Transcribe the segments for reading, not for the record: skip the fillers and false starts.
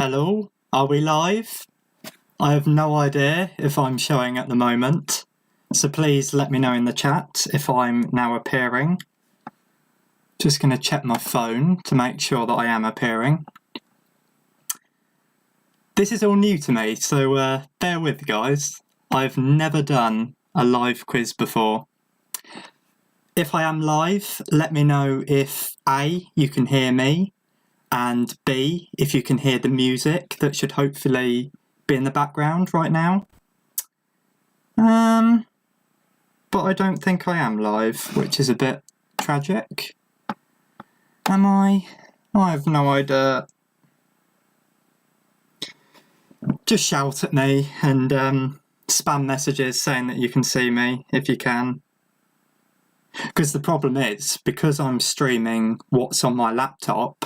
Hello, are we live? I have no idea if I'm showing at the moment, so please let me know in the chat if I'm now appearing. Just going to check my phone to make sure that I am appearing. This is all new to me, so bear with, guys. I've never done a live quiz before. If I am live, let me know if A, you can hear me, and B, if you can hear the music that should hopefully be in the background right now. But I don't think I am live, which is a bit tragic. Am I? I have no idea. Just shout at me and spam messages saying that you can see me if you can. Because the problem is, because I'm streaming what's on my laptop,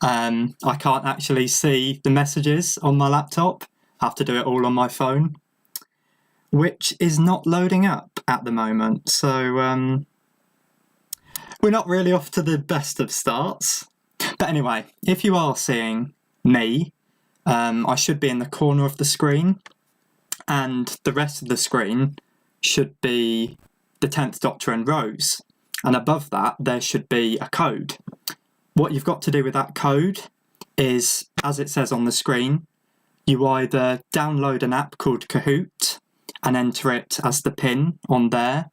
I can't actually see the messages on my laptop. I have to do it all on my phone, which is not loading up at the moment. So we're not really off to the best of starts. But anyway, if you are seeing me, I should be in the corner of the screen, and the rest of the screen should be the 10th Doctor and Rose. And above that, there should be a code. What you've got to do with that code is, as it says on the screen, you either download an app called Kahoot and enter it as the pin on there,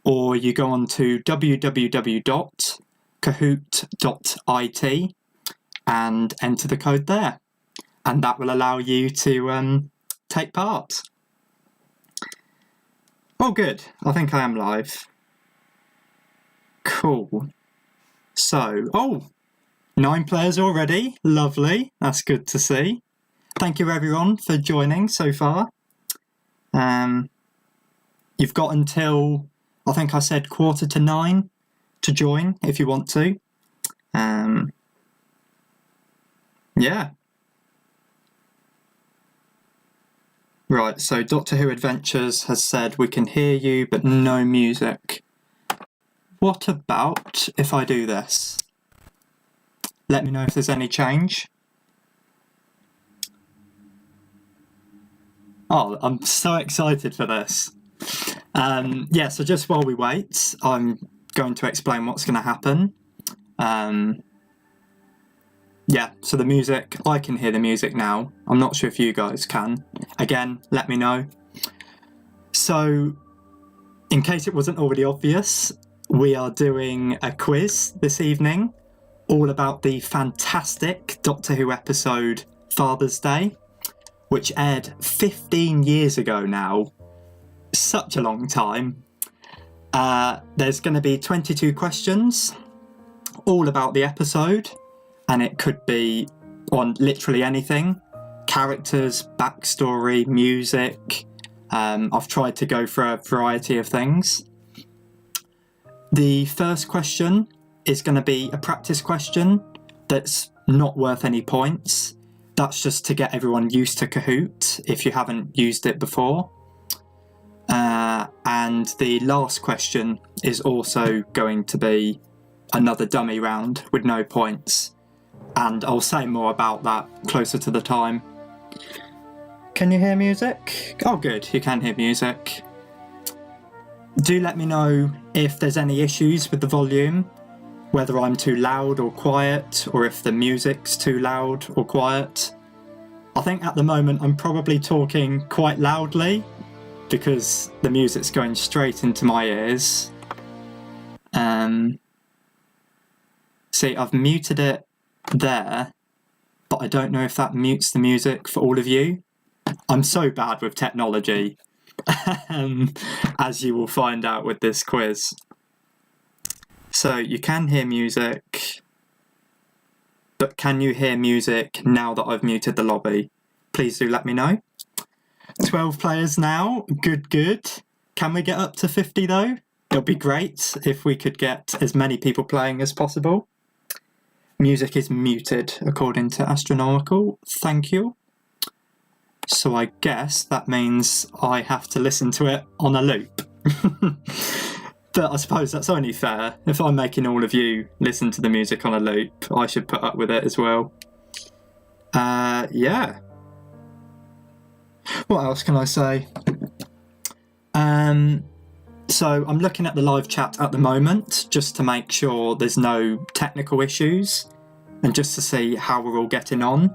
or you go on to www.kahoot.it and enter the code there. And that will allow you to take part. Oh, good. I think I am live. Cool. So, 9 players already. Lovely. That's good to see. Thank you, everyone, for joining so far. You've got until, I think I said 8:45 to join if you want to. Yeah. Right, so Doctor Who Adventures has said we can hear you, but no music. What about if I do this? Let me know if there's any change. Oh, I'm so excited for this. Yeah, so just while we wait, I'm going to explain what's going to happen. Yeah, so the music, I can hear the music now. I'm not sure if you guys can. Again, let me know. So, in case it wasn't already obvious, we are doing a quiz this evening, all about the fantastic Doctor Who episode Father's Day, which aired 15 years ago now. Such a long time. There's going to be 22 questions, all about the episode, and it could be on literally anything. Characters, backstory, music. I've tried to go for a variety of things. The first question is going to be a practice question that's not worth any points. That's just to get everyone used to Kahoot if you haven't used it before. And the last question is also going to be another dummy round with no points. And I'll say more about that closer to the time. Can you hear music? Oh good, you can hear music. Do let me know if there's any issues with the volume, whether I'm too loud or quiet, or if the music's too loud or quiet. I think at the moment I'm probably talking quite loudly because the music's going straight into my ears. See, I've muted it there, but I don't know if that mutes the music for all of you. I'm so bad with technology, as you will find out with this quiz. So you can hear music, but can you hear music now that I've muted the lobby? Please do let me know. 12 players now, good. Can we get up to 50 though? It would be great if we could get as many people playing as possible. Music is muted according to Astronomical, thank you. So I guess that means I have to listen to it on a loop. But I suppose that's only fair. If I'm making all of you listen to the music on a loop, I should put up with it as well. Yeah. What else can I say? So I'm looking at the live chat at the moment just to make sure there's no technical issues and just to see how we're all getting on.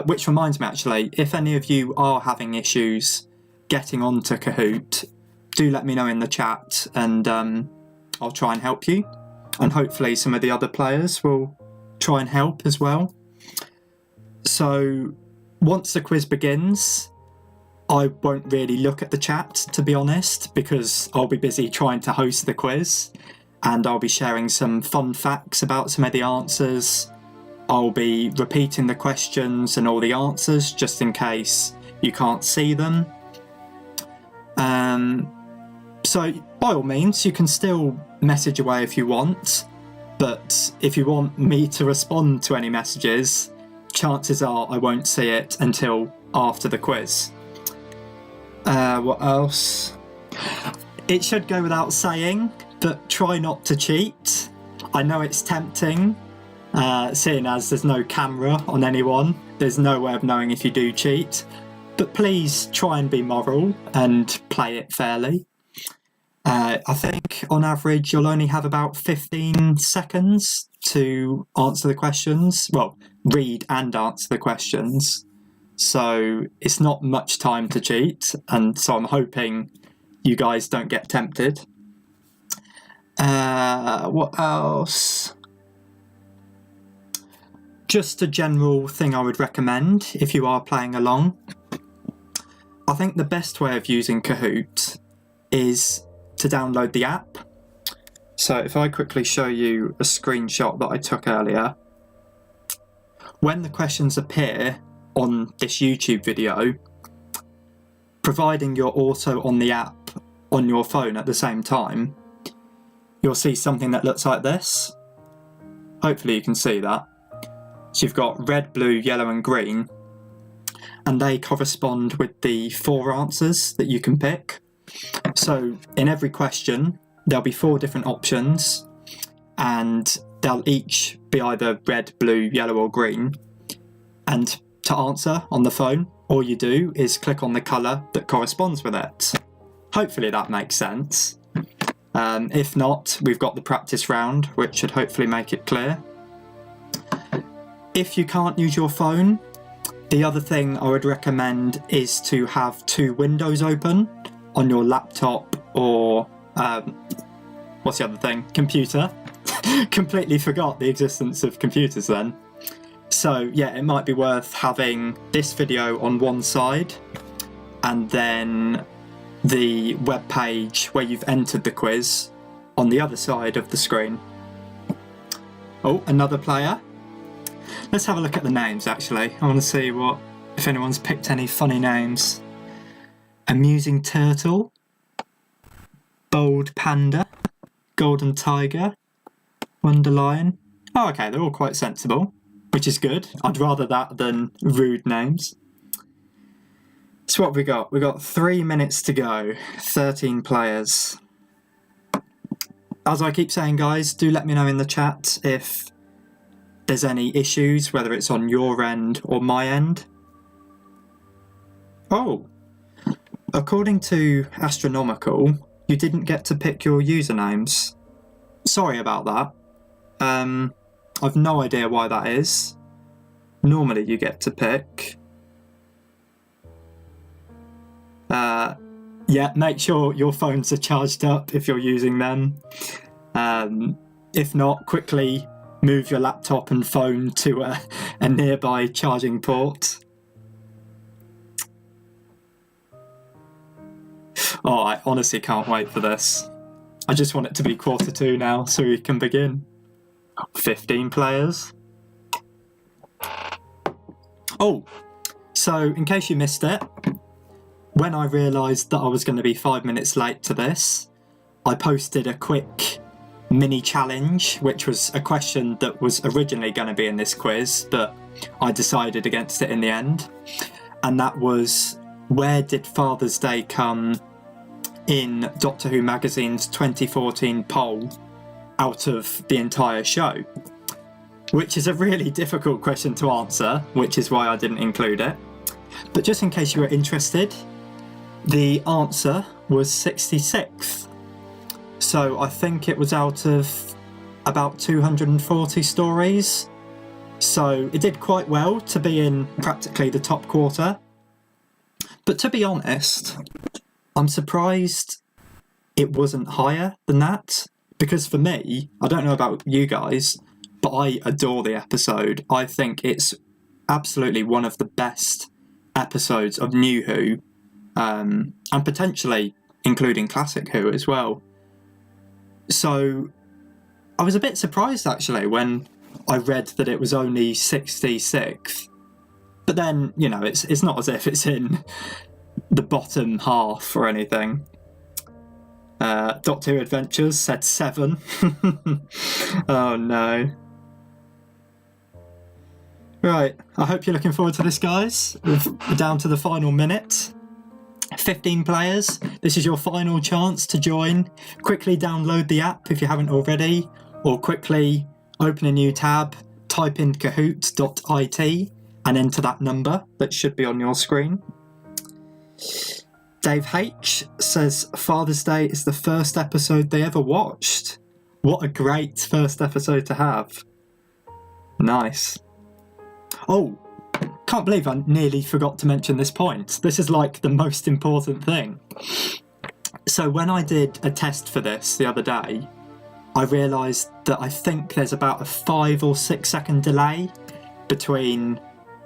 Which reminds me, actually, if any of you are having issues getting onto Kahoot, do let me know in the chat and I'll try and help you. And hopefully some of the other players will try and help as well. So once the quiz begins, I won't really look at the chat, to be honest, because I'll be busy trying to host the quiz and I'll be sharing some fun facts about some of the answers. I'll be repeating the questions and all the answers just in case you can't see them. So by all means, you can still message away if you want, but if you want me to respond to any messages, chances are I won't see it until after the quiz. What else? It should go without saying, but try not to cheat. I know it's tempting, seeing as there's no camera on anyone. There's no way of knowing if you do cheat. But please try and be moral and play it fairly. I think on average you'll only have about 15 seconds to answer the questions. Well, read and answer the questions. So it's not much time to cheat, and so I'm hoping you guys don't get tempted. What else? Just a general thing I would recommend if you are playing along. I think the best way of using Kahoot is to download the app. So if I quickly show you a screenshot that I took earlier, when the questions appear on this YouTube video, providing you're also on the app on your phone at the same time, you'll see something that looks like this. Hopefully you can see that. So you've got red, blue, yellow and green, and they correspond with the 4 answers that you can pick. So in every question there'll be 4 different options and they'll each be either red, blue, yellow or green, and to answer on the phone, all you do is click on the colour that corresponds with it. Hopefully that makes sense. If not, we've got the practice round, which should hopefully make it clear. If you can't use your phone, the other thing I would recommend is to have 2 windows open on your laptop or, what's the other thing? Computer. Completely forgot the existence of computers then. So yeah, it might be worth having this video on one side and then the web page where you've entered the quiz on the other side of the screen. Oh, another player. Let's have a look at the names actually. I want to see if anyone's picked any funny names. Amusing Turtle, Bold Panda, Golden Tiger, Wonderlion. Oh, okay, they're all quite sensible, which is good. I'd rather that than rude names. So what have we got? We've got 3 minutes to go, 13 players. As I keep saying, guys, do let me know in the chat if there's any issues, whether it's on your end or my end. Oh, according to Astronomical, you didn't get to pick your usernames. Sorry about that. I've no idea why that is. Normally you get to pick. Yeah, make sure your phones are charged up if you're using them. If not, quickly move your laptop and phone to a nearby charging port. Oh, I honestly can't wait for this. I just want it to be 2:45 now so we can begin. 15 players. Oh, so in case you missed it, when I realised that I was going to be 5 minutes late to this, I posted a quick mini challenge, which was a question that was originally going to be in this quiz, but I decided against it in the end. And that was, where did Father's Day come in Doctor Who magazine's 2014 poll out of the entire show? which is a really difficult question to answer, which is why I didn't include it. But just in case you were interested, the answer was 66th. So I think it was out of about 240 stories. So it did quite well to be in practically the top quarter. But to be honest, I'm surprised it wasn't higher than that. Because for me, I don't know about you guys, but I adore the episode. I think it's absolutely one of the best episodes of New Who, and potentially including Classic Who as well. So I was a bit surprised actually when I read that it was only 66th. But then, you know, it's not as if it's in the bottom half or anything. Doctor Who Adventures said 7. Oh no. Right, I hope you're looking forward to this, guys. We're down to the final minute. 15 players. This is your final chance to join. Quickly download the app if you haven't already, or quickly open a new tab, type in kahoot.it and enter that number that should be on your screen. Dave H says Father's Day is the first episode they ever watched. What a great first episode to have. Nice. Oh, can't believe I nearly forgot to mention this point. This is like the most important thing. So when I did a test for this the other day, I realised that I think there's about a 5 or 6 second delay between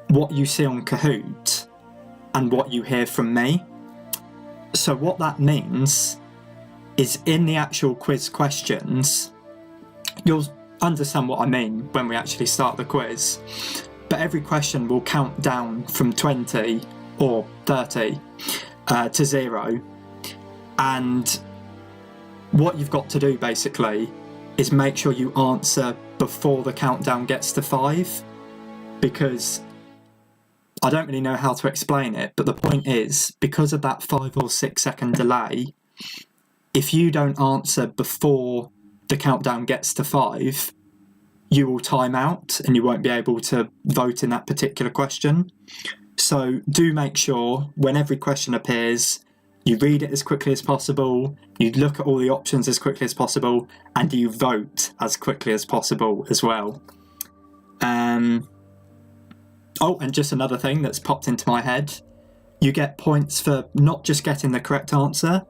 what you see on Kahoot and what you hear from me. So what that means is in the actual quiz questions, you'll understand what I mean when we actually start the quiz, but every question will count down from 20 or 30 to 0. And what you've got to do basically is make sure you answer before the countdown gets to 5, because I don't really know how to explain it, but the point is, because of that 5 or 6 second delay, if you don't answer before the countdown gets to 5, you will time out and you won't be able to vote in that particular question. So do make sure when every question appears, you read it as quickly as possible, you look at all the options as quickly as possible, and you vote as quickly as possible as well. Oh, and just another thing that's popped into my head. You get points for not just getting the correct answer,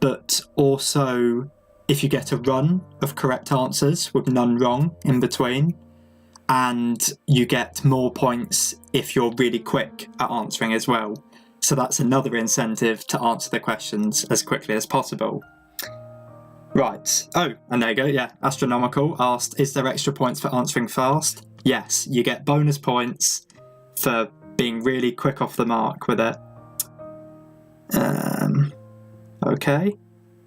but also if you get a run of correct answers with none wrong in between. And you get more points if you're really quick at answering as well. So that's another incentive to answer the questions as quickly as possible. Right. Oh, and there you go. Yeah, Astronomical asked, is there extra points for answering fast? Yes, you get bonus points for being really quick off the mark with it. Okay.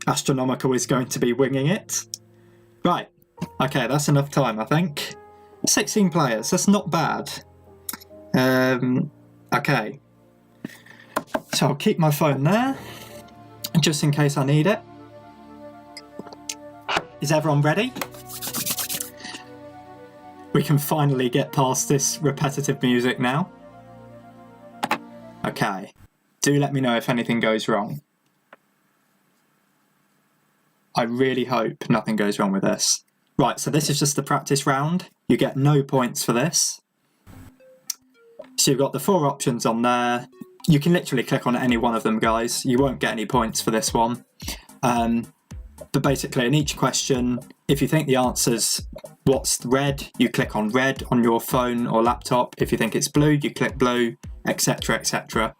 Astronomical is going to be winging it. Right. Okay, that's enough time, I think. 16 players, that's not bad. Okay. So I'll keep my phone there, just in case I need it. Is everyone ready? We can finally get past this repetitive music now. Okay. Do let me know if anything goes wrong. I really hope nothing goes wrong with this. Right, so this is just the practice round. You get no points for this. So you've got the 4 options on there. You can literally click on any one of them, guys. You won't get any points for this one. But basically, in each question, if you think the answer's what's red, you click on red on your phone or laptop. If you think it's blue, you click blue, etc, etc.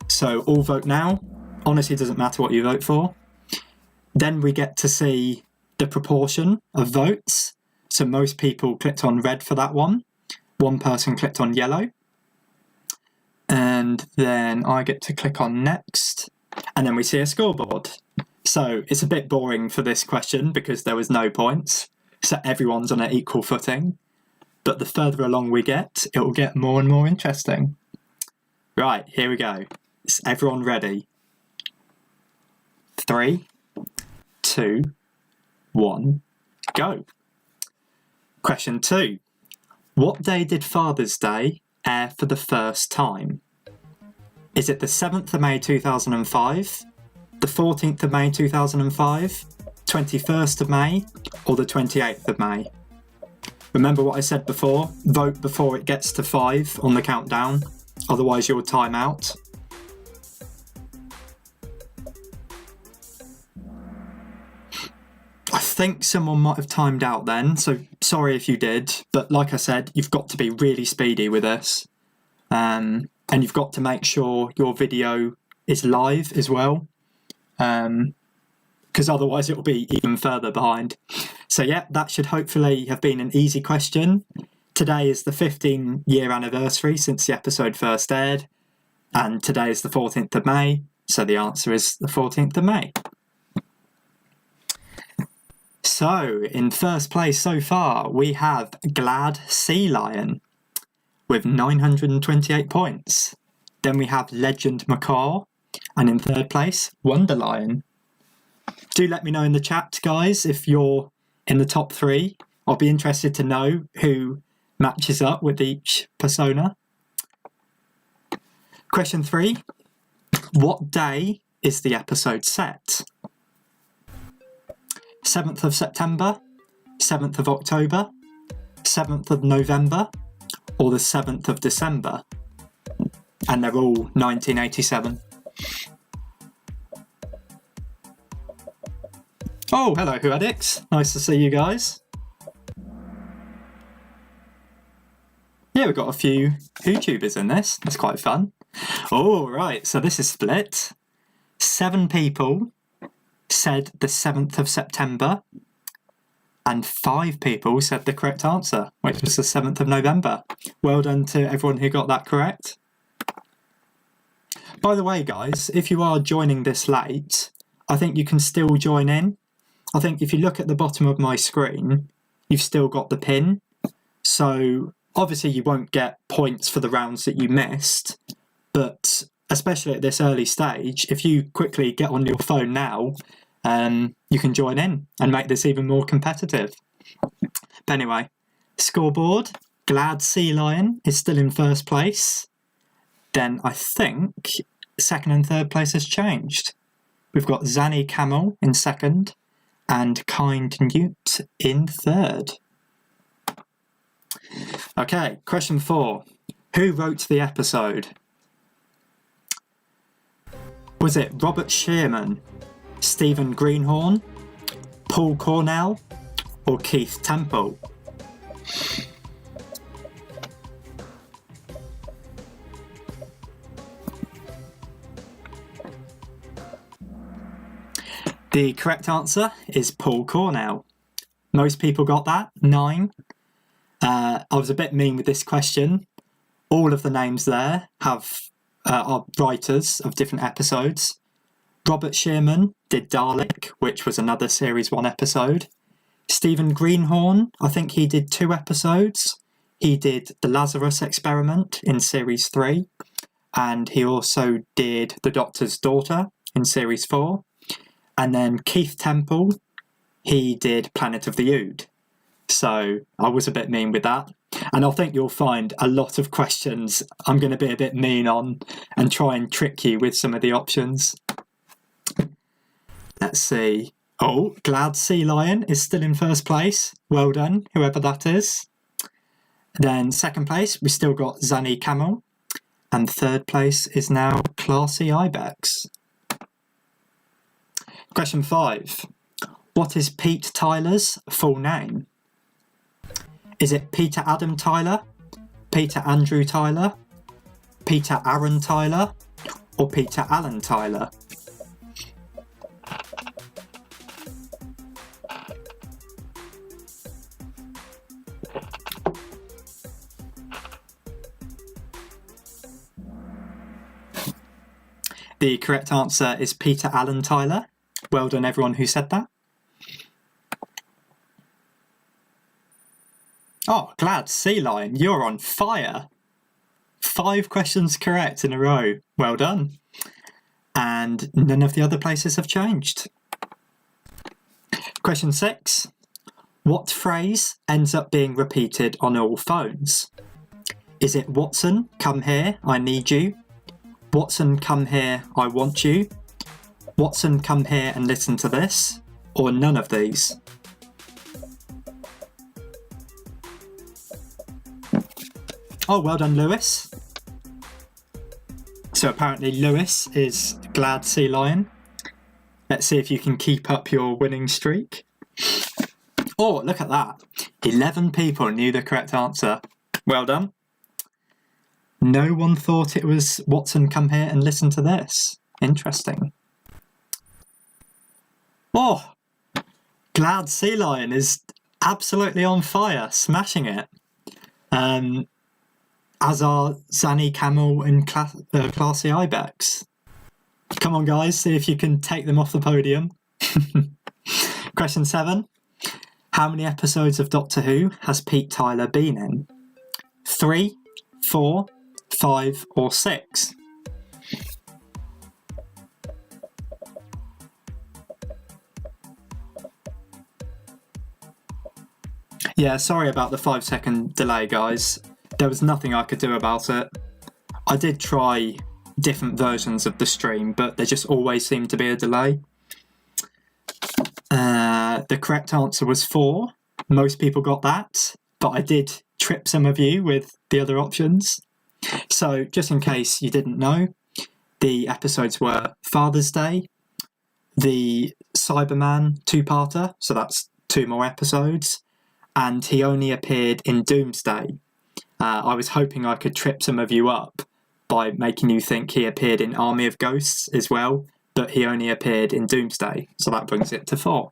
So all vote now. Honestly, it doesn't matter what you vote for. Then we get to see the proportion of votes. So most people clicked on red for that one. One person clicked on yellow. And then I get to click on next. And then we see a scoreboard. So it's a bit boring for this question because there was no points. So everyone's on an equal footing. But the further along we get, it will get more and more interesting. Right, here we go. Is everyone ready? 3, 2, 1, go. Question 2. What day did Father's Day air for the first time? Is it the 7th of May 2005, the 14th of May 2005, 21st of May, or the 28th of May? Remember what I said before? Vote before it gets to 5 on the countdown, otherwise you'll time out. I think someone might have timed out then, so sorry if you did, but like I said, you've got to be really speedy with this. And you've got to make sure your video is live as well, because otherwise it will be even further behind. So yeah, that should hopefully have been an easy question. Today is the 15-year anniversary since the episode first aired, and today is the 14th of May, so the answer is the 14th of May. So, in first place so far, we have Glad Sea Lion with 928 points. Then we have Legend Macaw, and in third place, Wonder Lion. Do let me know in the chat, guys, if you're in the top 3. I'll be interested to know who matches up with each persona. Question 3. What day is the episode set? 7th of September, 7th of October, 7th of November, or the 7th of December? And they're all 1987. Oh, hello, Who Addicts. Nice to see you guys. Yeah, we've got a few YouTubers in this. It's quite fun. Oh, right, so this is split. 7 people said the 7th of September, and 5 people said the correct answer, which was the 7th of November. Well done to everyone who got that correct. By the way, guys, if you are joining this late, I think you can still join in. I think if you look at the bottom of my screen, you've still got the pin. So obviously you won't get points for the rounds that you missed, but especially at this early stage, if you quickly get on your phone now, you can join in and make this even more competitive. But anyway, scoreboard, Glad Sea Lion is still in first place. Then I think second and third place has changed. We've got Zanny Camel in second and Kind Newt in third. Okay, question 4. Who wrote the episode? Was it Robert Shearman, Stephen Greenhorn, Paul Cornell, or Keith Temple? The correct answer is Paul Cornell. Most people got that, 9. I was a bit mean with this question. All of the names there are writers of different episodes. Robert Shearman did Dalek, which was another Series 1 episode. Stephen Greenhorn, I think he did 2 episodes. He did The Lazarus Experiment in Series 3. And he also did The Doctor's Daughter in Series 4. And then Keith Temple, he did Planet of the Ood. So I was a bit mean with that. And I think you'll find a lot of questions I'm going to be a bit mean on and try and trick you with some of the options. Let's see. Oh, Glad Sea Lion is still in first place. Well done, whoever that is. Then second place, we still got Zanny Camel. And third place is now Classy Ibex. Question 5. What is Pete Tyler's full name? Is it Peter Adam Tyler, Peter Andrew Tyler, Peter Aaron Tyler, or Peter Alan Tyler? The correct answer is Peter Alan Tyler. Well done everyone who said that. Oh, Glad Sea Lion, you're on fire. 5 questions correct in a row. Well done. And none of the other places have changed. Question 6. What phrase ends up being repeated on all phones? Is it Watson, come here, I need you? Watson, come here, I want you? Watson, come here and listen to this? Or none of these? Oh, well done, Lewis. So apparently Lewis is Glad Sea Lion. Let's see if you can keep up your winning streak. Oh, look at that. 11 people knew the correct answer. Well done. No one thought it was Watson, come here and listen to this. Interesting. Oh, Glad Sea Lion is absolutely on fire, smashing it. As are Zanny Camel and Classy Ibex. Come on, guys, see if you can take them off the podium. Question 7. How many episodes of Doctor Who has Pete Tyler been in? 3, 4, 5 or 6? Yeah, sorry about the 5-second delay, guys. There was nothing I could do about it. I did try different versions of the stream, but there just always seemed to be a delay. The correct answer was 4. Most people got that, but I did trip some of you with the other options. So just in case you didn't know, the episodes were Father's Day, the Cyberman 2-parter, so that's 2 more episodes, and he only appeared in Doomsday. I was hoping I could trip some of you up by making you think he appeared in Army of Ghosts as well, but he only appeared in Doomsday, so that brings it to 4.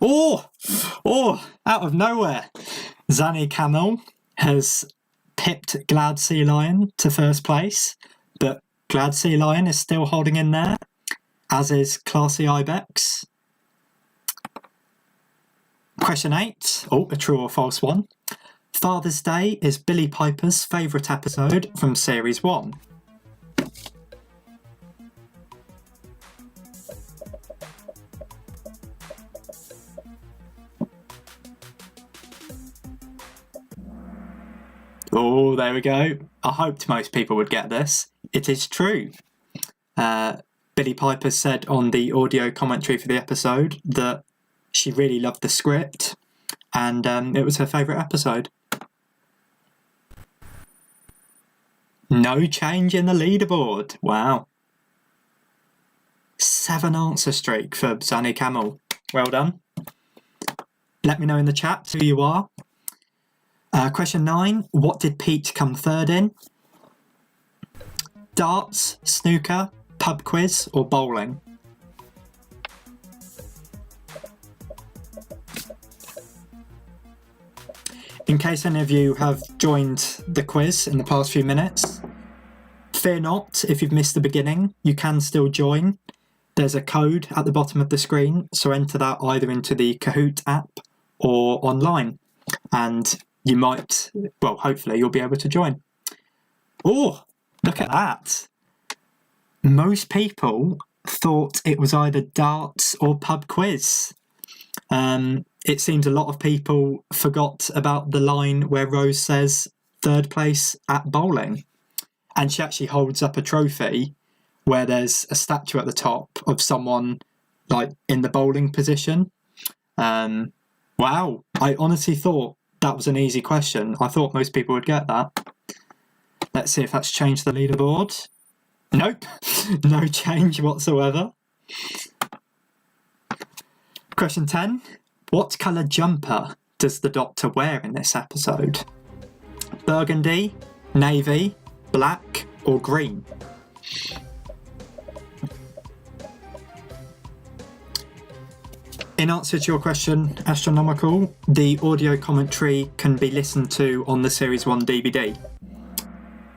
Oh, out of nowhere, Zanny Camel has pipped Glad Sea Lion to first place, but Glad Sea Lion is still holding in there, as is Classy Ibex. Question 8. Oh, a true or false one. Father's Day is Billie Piper's favourite episode from Series 1. Oh, there we go. I hoped most people would get this. It is true. Billie Piper said on the audio commentary for the episode that she really loved the script and it was her favourite episode. No change in the leaderboard. Wow. 7 answer streak for Zanny Camel. Well done. Let me know in the chat who you are. Question 9. What did Pete come third in? Darts, snooker, pub quiz or bowling? In case any of you have joined the quiz in the past few minutes, fear not if you've missed the beginning, you can still join. There's a code at the bottom of the screen, so enter that either into the Kahoot app or online, and you might, well, hopefully you'll be able to join. Oh, look at that. Most people thought it was either darts or pub quiz. It seems a lot of people forgot about the line where Rose says third place at bowling. And she actually holds up a trophy where there's a statue at the top of someone like in the bowling position. Wow, I honestly thought that was an easy question. I thought most people would get that. Let's see if that's changed the leaderboard. Nope, no change whatsoever. Question 10. What colour jumper does the Doctor wear in this episode? Burgundy, navy, black or green? In answer to your question, Astronomical, the audio commentary can be listened to on the Series 1 DVD.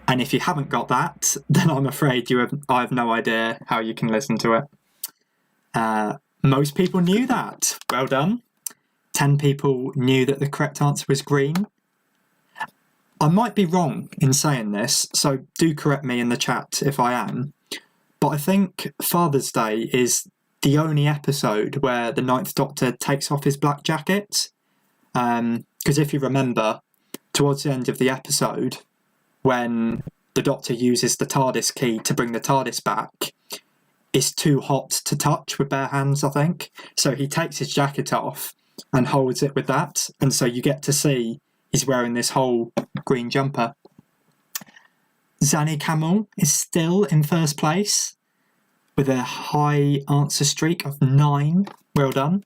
And if you haven't got that, then I'm afraid I have no idea how you can listen to it. Most people knew that. Well done. 10 people knew that the correct answer was green. I might be wrong in saying this, so do correct me in the chat if I am. But I think Father's Day is the only episode where the Ninth Doctor takes off his black jacket. Because if you remember, towards the end of the episode, when the Doctor uses the TARDIS key to bring the TARDIS back, it's too hot to touch with bare hands, I think. So he takes his jacket off and holds it with that. And so you get to see he's wearing this whole green jumper. Zanny Camel is still in first place with a high answer streak of 9. Well done.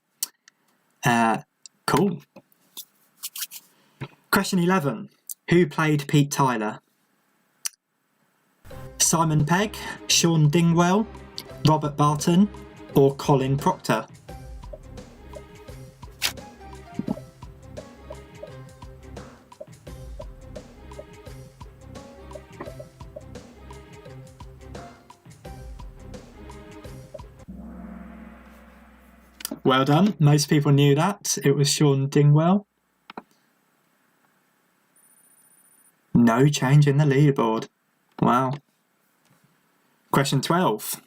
Cool. Question 11. Who played Pete Tyler? Simon Pegg, Sean Dingwell, Robert Barton, or Colin Proctor? Well done. Most people knew that. It was Sean Dingwell. No change in the leaderboard. Wow. Question 12.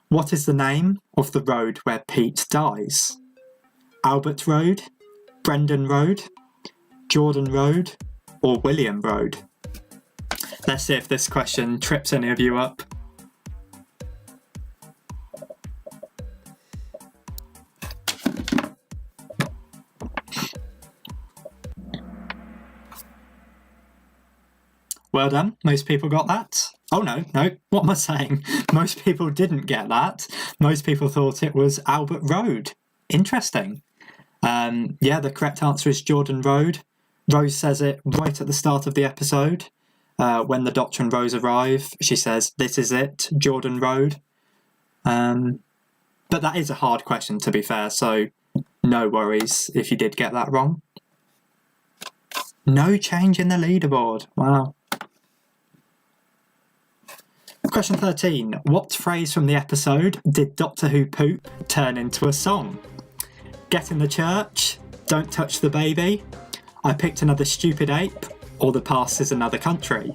What is the name of the road where Pete dies? Albert Road, Brendan Road, Jordan Road, or William Road? Let's see if this question trips any of you up. Well done. Most people got that. Oh, no. What am I saying? Most people didn't get that. Most people thought it was Albert Road. Interesting. Yeah, the correct answer is Jordan Road. Rose says it right at the start of the episode. When the Doctor and Rose arrive, she says, "This is it, Jordan Road." But that is a hard question, to be fair, so no worries if you did get that wrong. No change in the leaderboard. Wow. Question 13. What phrase from the episode did Doctor Who poop turn into a song? Get in the church, don't touch the baby, I picked another stupid ape, or the past is another country.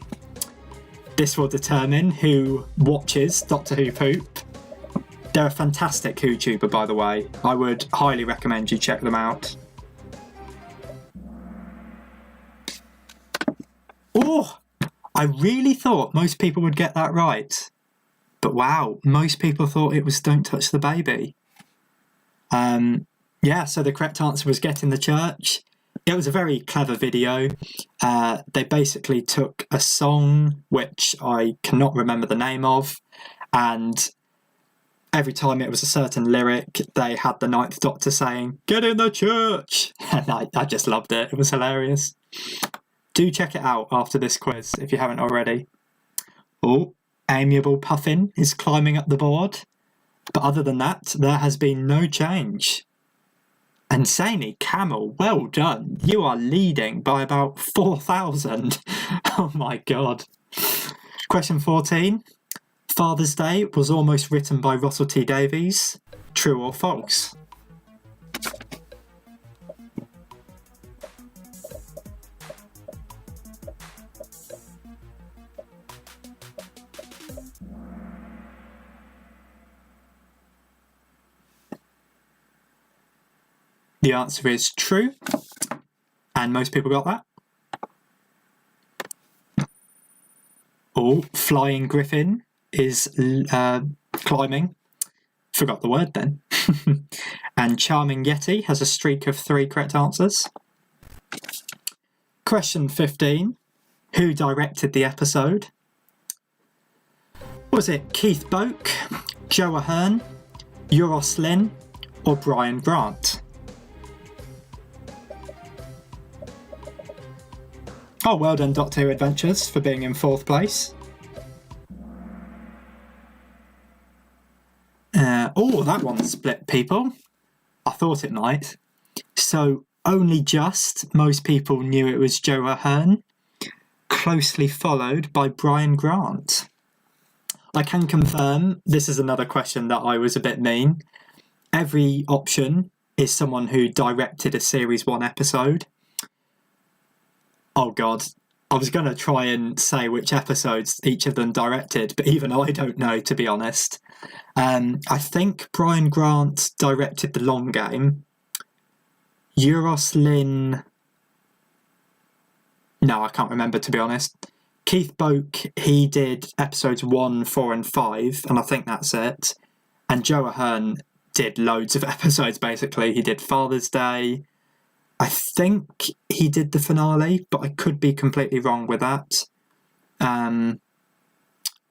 This will determine who watches Doctor Who poop. They're a fantastic YouTuber, by the way. I would highly recommend you check them out. Oh! I really thought most people would get that right. But wow, most people thought it was Don't Touch the Baby. Yeah, so the correct answer was Get in the Church. It was a very clever video. They basically took a song, which I cannot remember the name of, and every time it was a certain lyric, they had the Ninth Doctor saying, "Get in the church!" And I just loved it. It was hilarious. Do check it out after this quiz if you haven't already. Oh, Amiable Puffin is climbing up the board. But other than that, there has been no change. And Zanny Camel, well done. You are leading by about 4,000. Oh my god. Question 14. Father's Day was almost written by Russell T Davies. True or false? The answer is true, and most people got that. Oh, Flying Griffin is climbing. Forgot the word then. And Charming Yeti has a streak of 3 correct answers. Question 15. Who directed the episode? Was it Keith Boak, Joe Ahern, Euros Lyn, or Brian Grant? Oh, well done, Doctor Who Adventures, for being in 4th place. Oh, that one split people. I thought it might. So, only just most people knew it was Joe Ahern, closely followed by Brian Grant. I can confirm, this is another question that I was a bit mean. Every option is someone who directed a Series 1 episode. Oh god, I was going to try and say which episodes each of them directed, but even I don't know, to be honest. I think Brian Grant directed The Long Game. Euros Lyn... No, I can't remember, to be honest. Keith Boak, he did episodes 1, 4 and 5, and I think that's it. And Joe Ahern did loads of episodes, basically. He did Father's Day. I think he did the finale, but I could be completely wrong with that.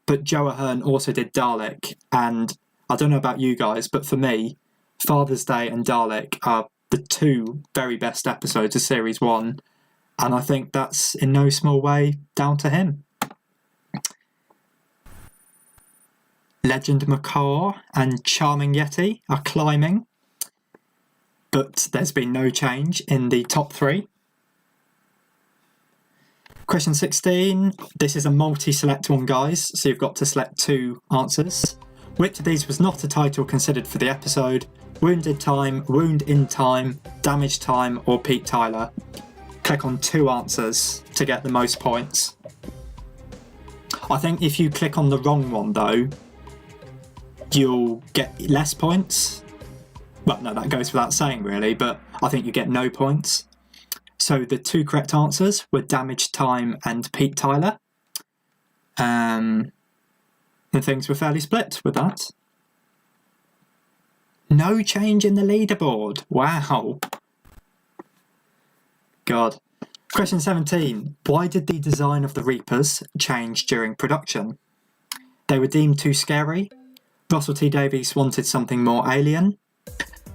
But Joe Ahern also did Dalek, and I don't know about you guys, but for me, Father's Day and Dalek are the two very best episodes of Series 1, and I think that's in no small way down to him. Legend Macaw and Charming Yeti are climbing, but there's been no change in the top 3. Question 16. This is a multi-select one, guys, so you've got to select 2 answers. Which of these was not a title considered for the episode? Wounded Time, Wound in Time, Damaged Time, or Pete Tyler? Click on 2 answers to get the most points. I think if you click on the wrong one, though, you'll get less points. Well, no, that goes without saying, really, but I think you get no points. So the 2 correct answers were Damaged Time and Pete Tyler. And things were fairly split with that. No change in the leaderboard. Wow. God. Question 17. Why did the design of the Reapers change during production? They were deemed too scary. Russell T Davies wanted something more alien.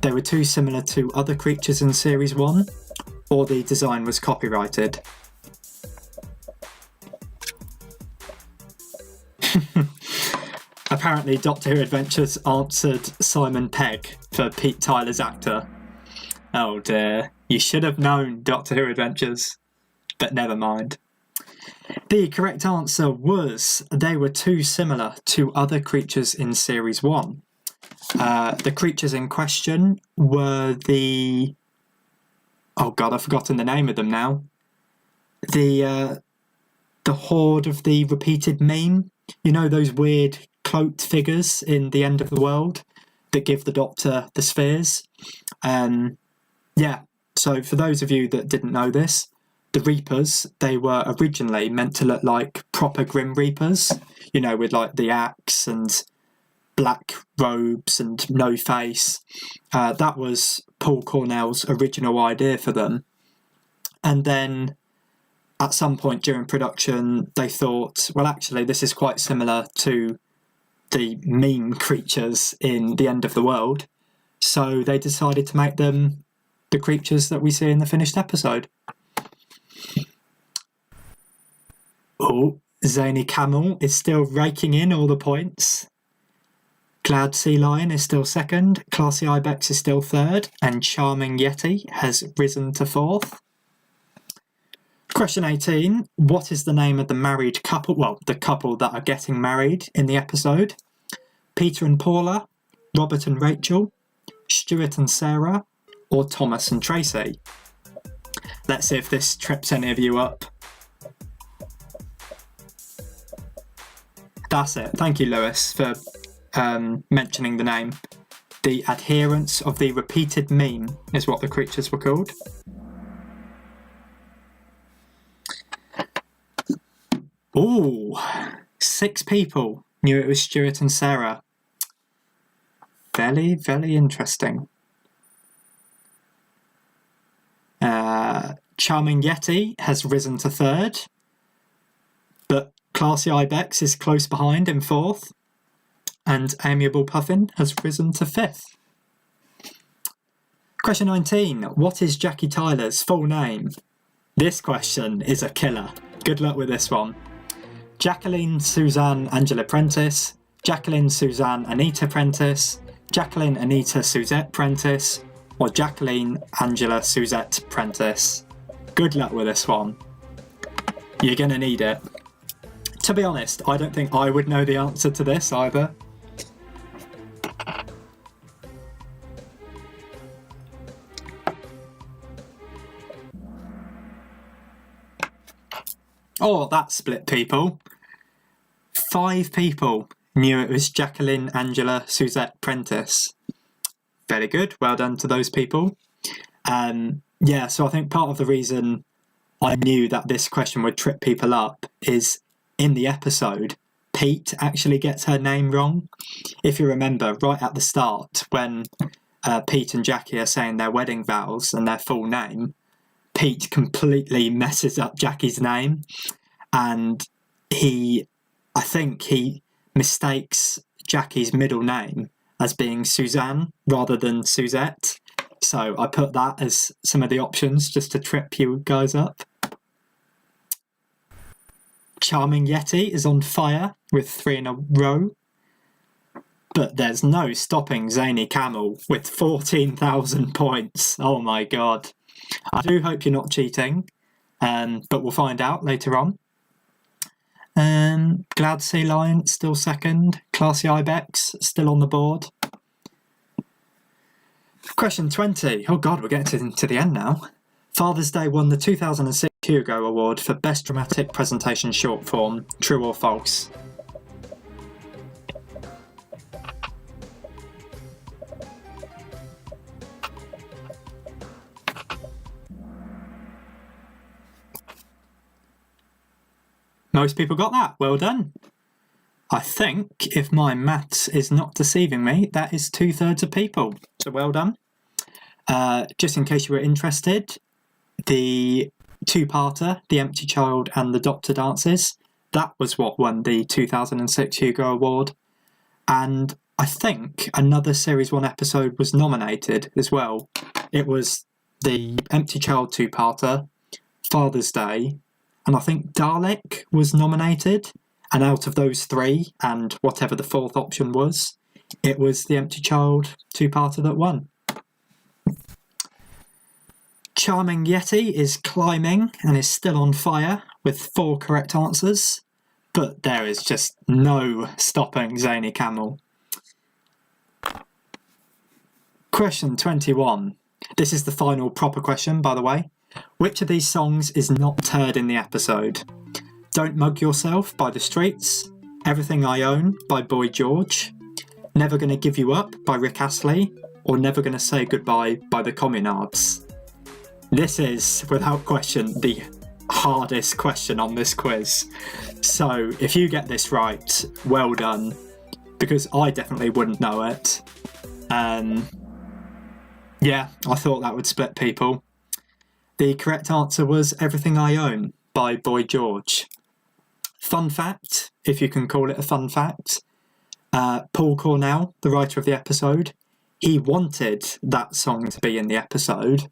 They were too similar to other creatures in Series 1. Or the design was copyrighted. Apparently, Doctor Who Adventures answered Simon Pegg for Pete Tyler's actor. Oh dear, you should have known, Doctor Who Adventures. But never mind. The correct answer was they were too similar to other creatures in Series 1. The creatures in question were the... Oh god, I've forgotten the name of them now. The Horde of the Repeated Meme. You know those weird cloaked figures in The End of the World that give the Doctor the spheres? Yeah, so for those of you that didn't know this, the Reapers, they were originally meant to look like proper Grim Reapers, you know, with like the axe and black robes and no face. That was Paul Cornell's original idea for them. And then at some point during production, they thought, well, actually, this is quite similar to the meme creatures in The End of the World. So they decided to make them the creatures that we see in the finished episode. Oh, Zany Camel is still raking in all the points. Glad Sea Lion is still second, Classy Ibex is still third, and Charming Yeti has risen to fourth. Question 18. What is the name of the married couple, well, the couple that are getting married in the episode? Peter and Paula, Robert and Rachel, Stuart and Sarah, or Thomas and Tracy? Let's see if this trips any of you up. That's it. Thank you, Lewis, for mentioning the name. The Adherents of the Repeated Meme is what the creatures were called. Ooh, 6 people knew it was Stuart and Sarah. Very, very interesting. Charming Yeti has risen to third, but Classy Ibex is close behind in fourth, and Amiable Puffin has risen to fifth. Question 19. What is Jackie Tyler's full name? This question is a killer. Good luck with this one. Jacqueline Suzanne Angela Prentice, Jacqueline Suzanne Anita Prentice, Jacqueline Anita Suzette Prentice, or Jacqueline Angela Suzette Prentice. Good luck with this one. You're gonna need it. To be honest, I don't think I would know the answer to this either. Oh, that split people. 5 people knew it was Jacqueline Angela Suzette Prentice. Very good. Well done to those people. Yeah, so I think part of the reason I knew that this question would trip people up is in the episode, Pete actually gets her name wrong. If you remember, right at the start, when Pete and Jackie are saying their wedding vows and their full name, Pete completely messes up Jackie's name, and I think he mistakes Jackie's middle name as being Suzanne rather than Suzette. So I put that as some of the options just to trip you guys up. Charming Yeti is on fire with 3 in a row. But there's no stopping Zany Camel with 14,000 points. Oh my god. I do hope you're not cheating, but we'll find out later on. Glad Sea Lion still second. Classy Ibex still on the board. Question 20. Oh god, we're getting to the end now. Father's Day won the 2006 Hugo Award for Best Dramatic Presentation Short Form. True or false? Most people got that. Well done. I think, if my maths is not deceiving me, that is 2/3 of people. So well done. Just in case you were interested, the 2-parter, The Empty Child and The Doctor Dances, that was what won the 2006 Hugo Award. And I think another Series 1 episode was nominated as well. It was The Empty Child 2-parter, Father's Day, and I think Dalek was nominated. And out of those 3, and whatever the 4th option was, it was The Empty Child 2-parter that won. Charming Yeti is climbing and is still on fire with 4 correct answers, but there is just no stopping Zany Camel. Question 21. This is the final proper question, by the way. Which of these songs is not heard in the episode? Don't Mug Yourself by The Streets, Everything I Own by Boy George, Never Gonna Give You Up by Rick Astley, or Never Gonna Say Goodbye by The Communards? This is, without question, the hardest question on this quiz. So if you get this right, well done, because I definitely wouldn't know it. Yeah, I thought that would split people. The correct answer was Everything I Own by Boy George. Fun fact, if you can call it a fun fact, Paul Cornell, the writer of the episode, he wanted that song to be in the episode,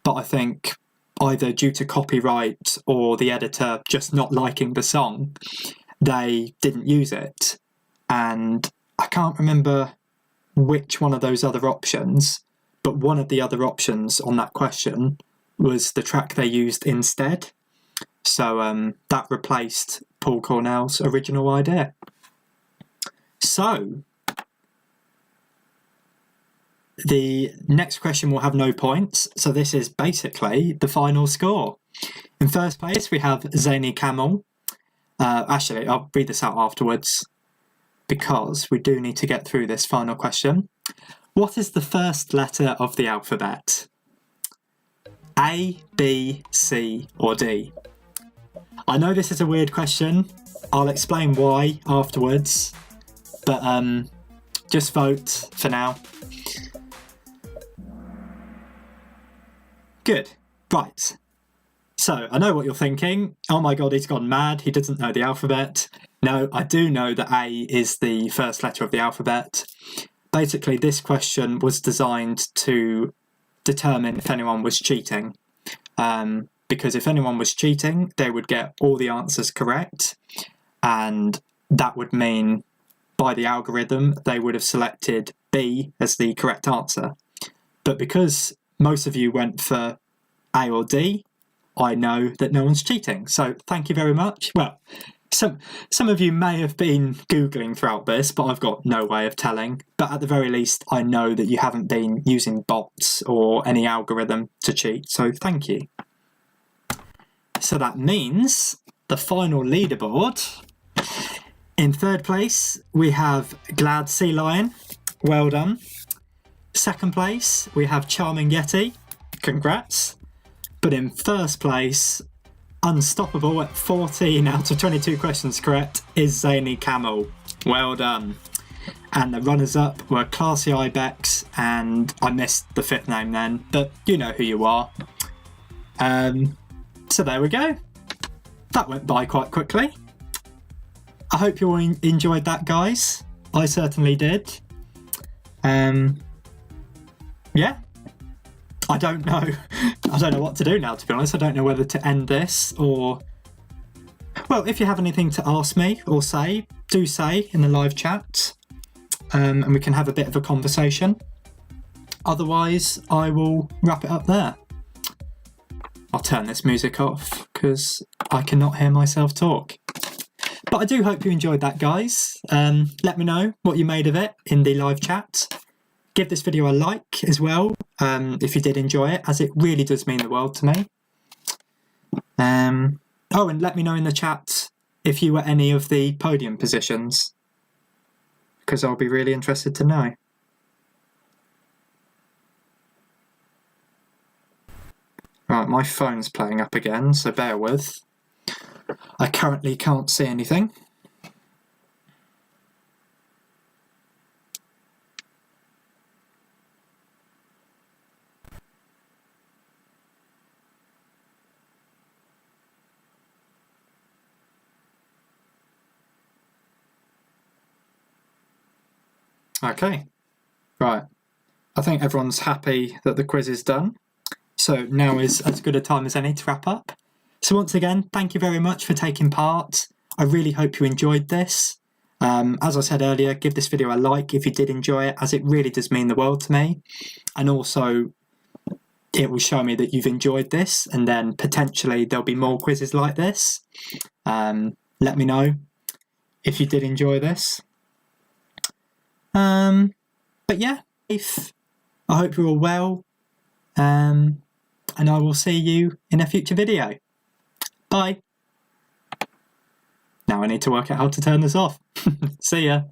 but I think either due to copyright or the editor just not liking the song, they didn't use it. And I can't remember which one of those other options, but one of the other options on that question was the track they used instead. So that replaced Paul Cornell's original idea. So the next question will have no points, so this is basically the final score. In first place, we have Zany Camel. Actually, I'll read this out afterwards because we do need to get through this final question. What is the first letter of the alphabet? A, B, C, or D? I know this is a weird question. I'll explain why afterwards, but just vote for now. Good. Right. So, I know what you're thinking. Oh my god, he's gone mad. He doesn't know the alphabet. No, I do know that A is the first letter of the alphabet. Basically, this question was designed to determine if anyone was cheating. Because if anyone was cheating, they would get all the answers correct. And that would mean, by the algorithm, they would have selected B as the correct answer. But because most of you went for A or D, I know that no one's cheating. So thank you very much. Well, some of you may have been Googling throughout this, but I've got no way of telling. But at the very least, I know that you haven't been using bots or any algorithm to cheat. So thank you. So that means the final leaderboard. In third place, we have Glad Sea Lion. Well done. Second place, we have Charming Yeti. Congrats. But in first place, unstoppable at 14 out of 22 questions correct, is Zany Camel. Well done. And the runners-up were Classy Ibex, and I missed the fifth name then, but you know who you are. So there we go. That went by quite quickly. I hope you all enjoyed that, guys. I certainly did. Yeah. I don't know. I don't know what to do now, to be honest. I don't know whether to end this or... Well, if you have anything to ask me or say, do say in the live chat. And we can have a bit of a conversation. Otherwise, I will wrap it up there. I'll turn this music off because I cannot hear myself talk. But I do hope you enjoyed that, guys. Let me know what you made of it in the live chat. Give this video a like as well if you did enjoy it, as it really does mean the world to me. Oh, and let me know in the chat if you were any of the podium positions, because I'll be really interested to know. Right, my phone's playing up again, so bear with. I currently can't see anything. Okay, right. I think everyone's happy that the quiz is done. So now is as good a time as any to wrap up. So once again, thank you very much for taking part. I really hope you enjoyed this. As I said earlier, give this video a like if you did enjoy it, as it really does mean the world to me. And also, it will show me that you've enjoyed this, and then potentially there'll be more quizzes like this. Let me know if you did enjoy this. But yeah, I hope you're all well, and I will see you in a future video. Bye. Now I need to work out how to turn this off. See ya.